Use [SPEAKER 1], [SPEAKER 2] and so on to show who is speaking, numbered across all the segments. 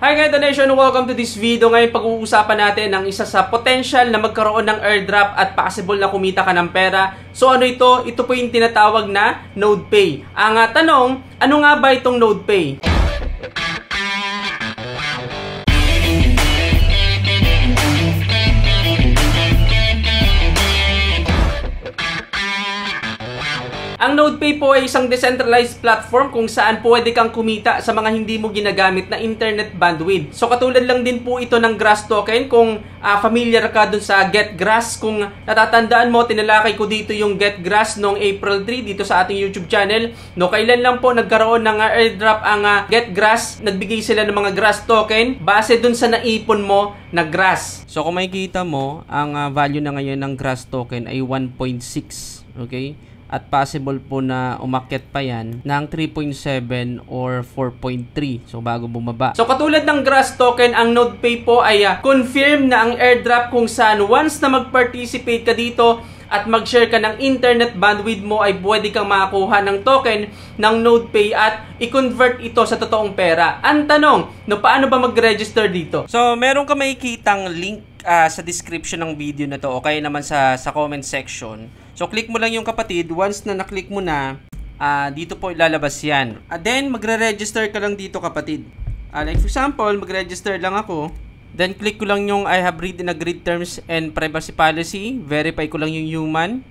[SPEAKER 1] Hi guys, Donation! Welcome to this video. Ngayon pag-uusapan natin ang isa sa potential na magkaroon ng airdrop at possible na kumita ka ng pera. So ano ito? Ito po yung tinatawag na NodePay. Ang tanong, ano nga ba itong NodePay? Ang NodePay po ay isang decentralized platform kung saan pwede kang kumita sa mga hindi mo ginagamit na internet bandwidth. So katulad lang din po ito ng Grass token kung familiar ka dun sa GetGrass. Kung natatandaan mo, tinalakay ko dito yung GetGrass noong April 3 dito sa ating YouTube channel. No, kailan lang po nagkaroon ng airdrop ang GetGrass. Nagbigay sila ng mga Grass token base dun sa naipon mo na Grass. So kung makikita mo, ang value na ngayon ng Grass token ay 1.6. Okay? At possible po na umakyat pa yan ng 3.7 or 4.3. So bago bumaba. So katulad ng Grass token, ang NodePay po ay confirm na ang airdrop kung saan once na mag-participate ka dito at mag-share ka ng internet bandwidth mo ay pwede kang makakuha ng token ng NodePay at i-convert ito sa totoong pera. Ang tanong, no, paano ba mag-register dito? So meron ka makikitang link sa description ng video na to o kaya naman sa comment section. So click mo lang yung kapatid. Once na naklik mo na, dito po ilalabas yan. Then magre-register ka lang dito kapatid. Like for example, magre-register lang ako. Then click ko lang yung I have read and agreed terms and privacy policy. Verify ko lang yung human.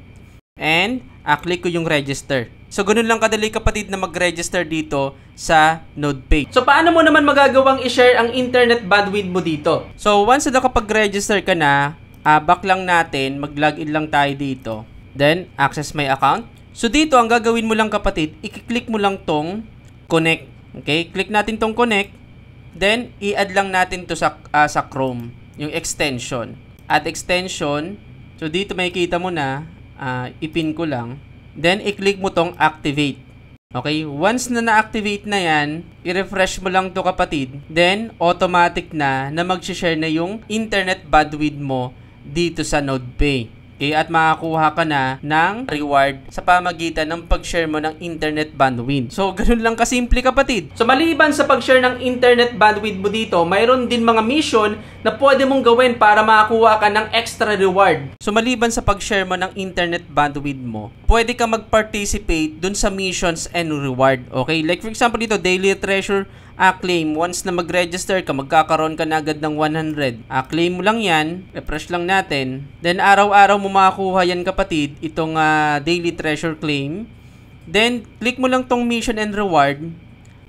[SPEAKER 1] And click ko yung register. So ganun lang kadali kapatid na mag-register dito sa NodePay. So paano mo naman magagawang i-share ang internet bandwidth mo dito? So once na nakapag-register ka na, back lang natin, mag-login lang tayo dito. Then access my account. So dito ang gagawin mo lang kapatid, i-click mo lang tong connect. Okay? Click natin tong connect. Then i-add lang natin to sa Chrome, yung extension. Add extension. So dito makikita mo na, ipin ko lang. Then i-click mo tong activate. Okay? Once na na-activate na yan, i-refresh mo lang to kapatid. Then automatic na mag-share na yung internet bandwidth mo dito sa NodePay. Okay, at makakuha ka na ng reward sa pamagitan ng pag-share mo ng internet bandwidth. So, ganun lang kasimple kapatid. So, maliban sa pag-share ng internet bandwidth mo dito, mayroon din mga mission na pwede mong gawin para makakuha ka ng extra reward. So, maliban sa pag-share mo ng internet bandwidth mo, pwede ka mag-participate dun sa missions and reward. Okay, like for example dito, daily treasure claim. Once na mag-register ka, magkakaroon ka na agad ng 100. Claim mo lang yan. Refresh lang natin. Then, araw-araw mo makakuha yan kapatid, itong daily treasure claim. Then, click mo lang tong mission and reward.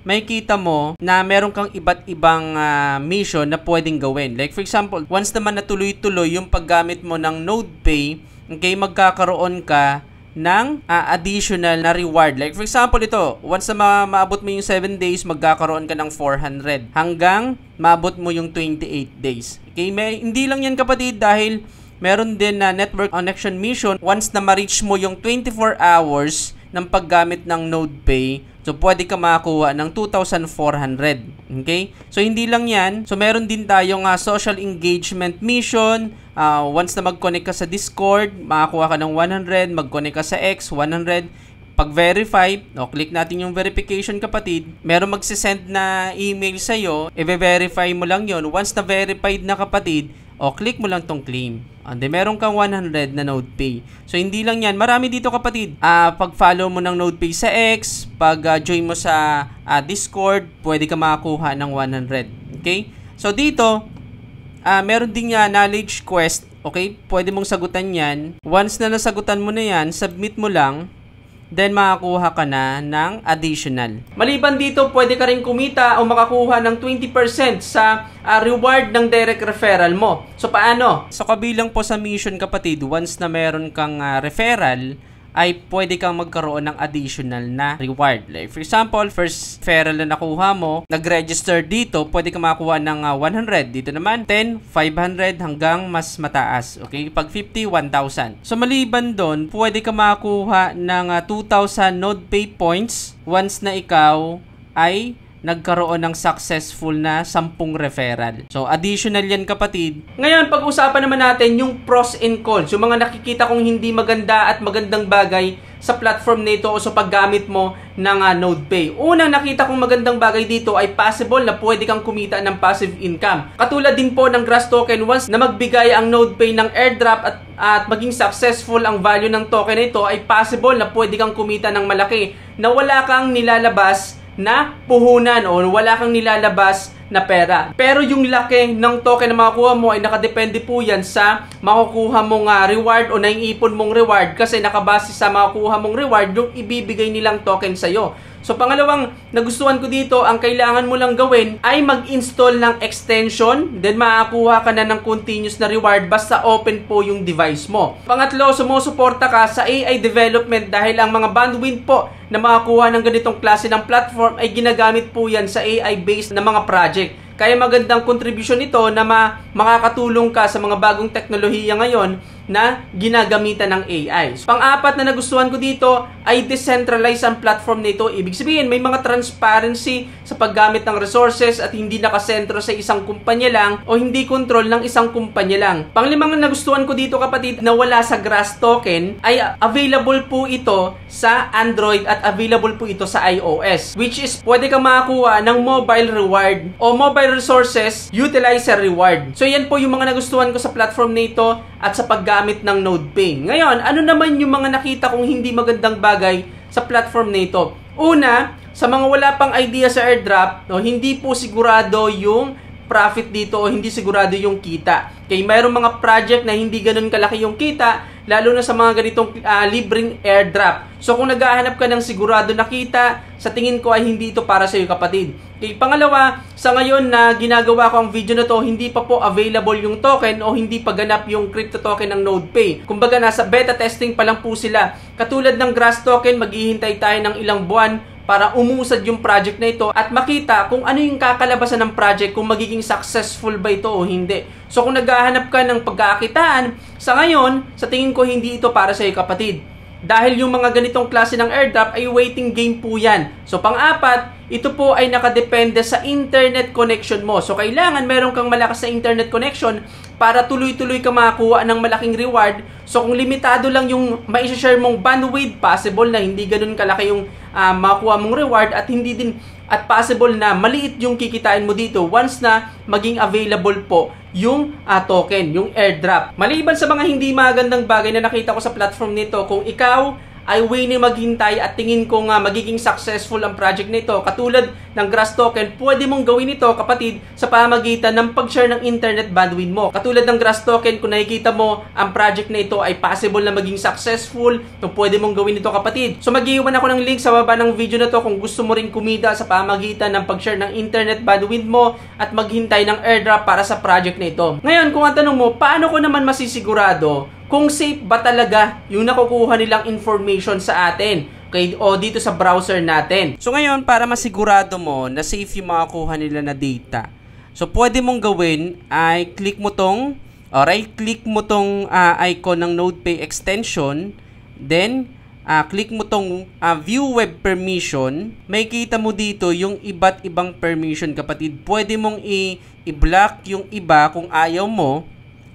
[SPEAKER 1] Makikita mo na meron kang iba't ibang mission na pwedeng gawin. Like for example, once naman natuloy-tuloy yung paggamit mo ng NodePay, okay, magkakaroon ka ng additional na reward. Like for example ito, once na maabot mo yung 7 days, magkakaroon ka ng 400 hanggang maabot mo yung 28 days. Okay, hindi lang yan kapatid dahil meron din na network connection mission. Once na ma-reach mo yung 24 hours ng paggamit ng NodePay, so pwede ka makakuha ng 2,400. Okay? So hindi lang yan. So meron din tayong social engagement mission. Once na mag-connect ka sa Discord, makakuha ka ng 100. Mag-connect ka sa X, 100. Pag-verify, click natin yung verification kapatid. Meron magsisend na email sa'yo. I-verify mo lang yon. Once na verified na kapatid, click mo lang tong claim. Then meron kang 100 na NodePay. So hindi lang yan, marami dito kapatid. Pag-follow mo ng NodePay sa X, pag-join mo sa Discord, pwede ka makakuha ng 100. Okay? So dito, meron din knowledge quest. Okay? Pwede mong sagutan yan. Once na nasagutan mo na yan, submit mo lang. Then makakuha ka na ng additional. Maliban dito, pwede ka rin kumita o makakuha ng 20% sa reward ng direct referral mo. So paano? So kabilang po sa mission kapatid, once na meron kang referral, ay pwede kang magkaroon ng additional na reward. Like for example, first referral na nakuha mo, nag-register dito, pwede kang makakuha ng 100. Dito naman, 10, 500 hanggang mas mataas. Okay? Pag 50, 1,000. So maliban doon, pwede kang makakuha ng 2,000 NodePay points once na ikaw ay nagkaroon ng successful na 10 referral. So, additional yan kapatid. Ngayon, pag-usapan naman natin yung pros and cons. Yung mga nakikita kong hindi maganda at magandang bagay sa platform nito o sa paggamit mo ng NodePay. Unang nakita kong magandang bagay dito ay possible na pwede kang kumita ng passive income. Katulad din po ng Grass token, once na magbigay ang NodePay ng airdrop at maging successful ang value ng token na ito, ay possible na pwede kang kumita ng malaki na wala kang nilalabas na puhunan o wala kang nilalabas na pera. Pero yung laki ng token na makukuha mo ay nakadepende po yan sa makukuha mong reward o naiipon mong reward, kasi nakabase sa makukuha mong reward yung ibibigay nilang token sa'yo. So pangalawang nagustuhan ko dito, ang kailangan mo lang gawin ay mag-install ng extension, then makakuha ka na ng continuous na reward basta open po yung device mo. Pangatlo, sumusuporta ka sa AI development dahil ang mga bandwidth po na makakuha ng ganitong klase ng platform ay ginagamit po yan sa AI-based na mga project. Kaya magandang contribution ito na makakatulong ka sa mga bagong teknolohiya ngayon na ginagamitan ng AI. So, pang-apat na nagustuhan ko dito ay decentralized ang platform nito. Ibig sabihin, may mga transparency sa paggamit ng resources at hindi nakasentro sa isang kumpanya lang o hindi control ng isang kumpanya lang. Panglimang nagustuhan ko dito, kapatid, na wala sa Grass token ay available po ito sa Android at available po ito sa iOS, which is pwede kang makakuha ng mobile reward o mobile resources utilizer reward. So yan po yung mga nagustuhan ko sa platform nito at sa paggamit ng NodePay. Ngayon, ano naman yung mga nakita kong hindi magandang bagay sa platform nito? Una, sa mga wala pang idea sa airdrop, no, hindi po sigurado yung profit dito o hindi sigurado yung kita. Okay, mayroong mga project na hindi ganun kalaki yung kita, lalo na sa mga ganitong libreng airdrop. So kung naghahanap ka ng sigurado na kita, sa tingin ko ay hindi ito para sa iyo, kapatid. Okay, pangalawa, sa ngayon na ginagawa ko ang video na to, hindi pa po available yung token o hindi pa ganap yung crypto token ng NodePay. Kumbaga nasa beta testing pa lang po sila. Katulad ng Grass token, maghihintay tayo ng ilang buwan para umusad yung project na ito at makita kung ano yung kakalabasan ng project, kung magiging successful ba ito o hindi. So kung naghahanap ka ng pagkakakitaan, sa ngayon, sa tingin ko hindi ito para sa iyo, kapatid. Dahil yung mga ganitong klase ng airdrop ay waiting game po yan. So pang-apat, ito po ay nakadepende sa internet connection mo. So kailangan meron kang malakas na internet connection para tuloy-tuloy ka makakuha ng malaking reward. So kung limitado lang yung mai-share mong bandwidth, possible na hindi ganun kalaki yung makuha mong reward at possible na maliit yung kikitain mo dito once na maging available po yung token, yung airdrop. Maliban sa mga hindi magandang bagay na nakita ko sa platform nito, kung ikaw ay willing maghintay at tingin ko nga magiging successful ang project nito, katulad ng Grass token, pwede mong gawin ito, kapatid, sa pamagitan ng pag-share ng internet bandwidth mo. Katulad ng Grass token, kung nakikita mo ang project na ito ay possible na maging successful, so pwede mong gawin ito, kapatid. So mag-iwan ako ng link sa baba ng video na to kung gusto mo rin kumita sa pamagitan ng pag-share ng internet bandwidth mo at maghintay ng airdrop para sa project na ito. Ngayon, kung ang tanong mo, paano ko naman masisigurado kung safe ba talaga yung nakukuha nilang information sa atin, okay, o dito sa browser natin? So ngayon, para masigurado mo na safe yung makakuha nila na data, so pwede mong gawin ay right-click mo tong icon ng NodePay extension, then click mo tong view web permission. May kita mo dito yung iba't ibang permission, kapatid. Pwede mong i-block yung iba kung ayaw mo.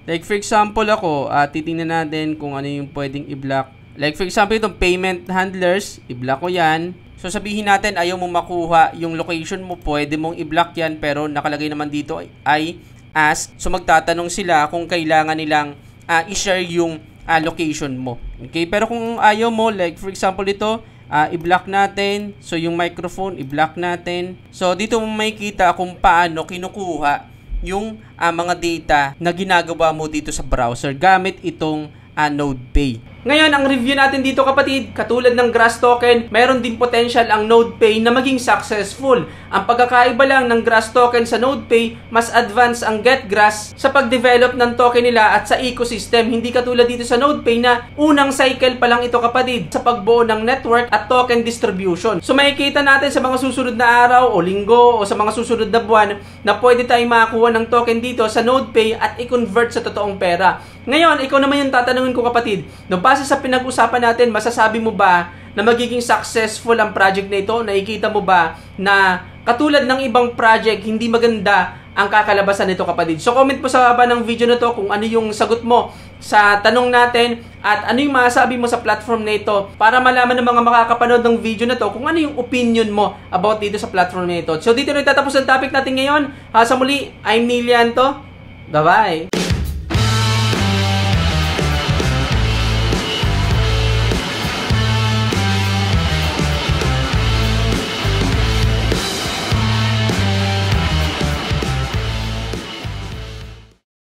[SPEAKER 1] Like for example ako, titingnan natin kung ano yung pwedeng i-block. Like for example, itong payment handlers, i-block ko yan. So sabihin natin ayaw mo makuha yung location mo, pwede mong i-block yan, pero nakalagay naman dito ay ask. So magtatanong sila kung kailangan nilang i-share yung location mo. Okay, pero kung ayaw mo, like for example ito, i-block natin. So yung microphone, i-block natin. So dito mo makikita kung paano kinukuha yung mga data na ginagawa mo dito sa browser gamit itong NodePay. Ngayon, ang review natin dito, kapatid, katulad ng Grass token, mayroon din potential ang NodePay na maging successful. Ang pagkakaiba lang ng Grass token sa NodePay, mas advanced ang GetGrass sa pag-develop ng token nila at sa ecosystem. Hindi katulad dito sa NodePay na unang cycle pa lang ito, kapatid, sa pagbuo ng network at token distribution. So makikita natin sa mga susunod na araw o linggo o sa mga susunod na buwan na pwede tayong makakuha ng token dito sa NodePay at i-convert sa totoong pera. Ngayon, ikaw naman yung tatanungin ko, kapatid, no, base sa pinag-usapan natin, masasabi mo ba na magiging successful ang project na ito? Nakikita mo ba na katulad ng ibang project, hindi maganda ang kakalabasan nito, kapatid. So comment po sa baba ng video na to kung ano yung sagot mo sa tanong natin at ano yung masasabi mo sa platform na ito para malaman ng mga makakapanood ng video na to kung ano yung opinion mo about dito sa platform na ito. So dito na itatapos ang topic natin ngayon. Sa muli, I'm Nilianto. Bye-bye!